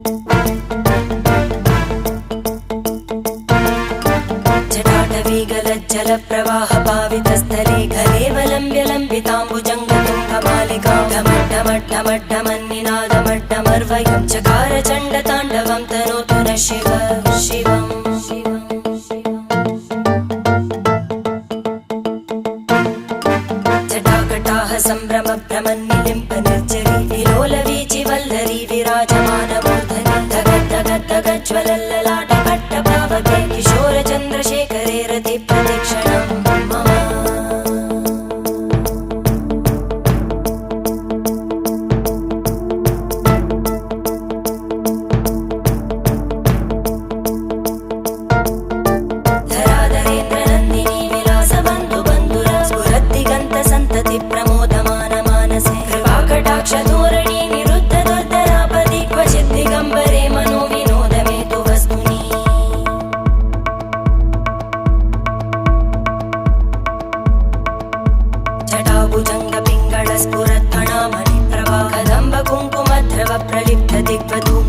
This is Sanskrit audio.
जटाटवीगलज्जलप्रवाहपावितस्थले घलेवलम्ब्य लम्बिताम्बुजङ्गतुङ्गमालिकां ढमड्ढमड्ढमड्ढमन्निनादमड्ढमर्वयं चकार चण्डताण्डवं तनोतु नः शिव शिवम् जटाकटाह सम्भ्रमभ्रमन्निलिम्प निर्जरी विलोलवीचि वल्लरी विराजमानमूर्धनि धगद्धगद्धगज्ज्वलल्ललाटकट्टपावके किशोरचन्द्रशेखरे रतिप्रतिक्षणं मम धराधरेन्द्रनन्दिनी विलासबन्धुबन्धुर स्फुरद्दिगन्तसन्तति प्रमोदमानमानसे कृपाकटाक्षधोरणी निरुद्धदुर्धरापदि क्वचिद्दिगम्बरे मनोविनोदमेतु वस्तुनि जटाभुजङ्गपिङ्गळस्फुरत्फणामणिप्रभा कदम्बकुङ्कुमद्रव प्रलिप्त दिग्वधू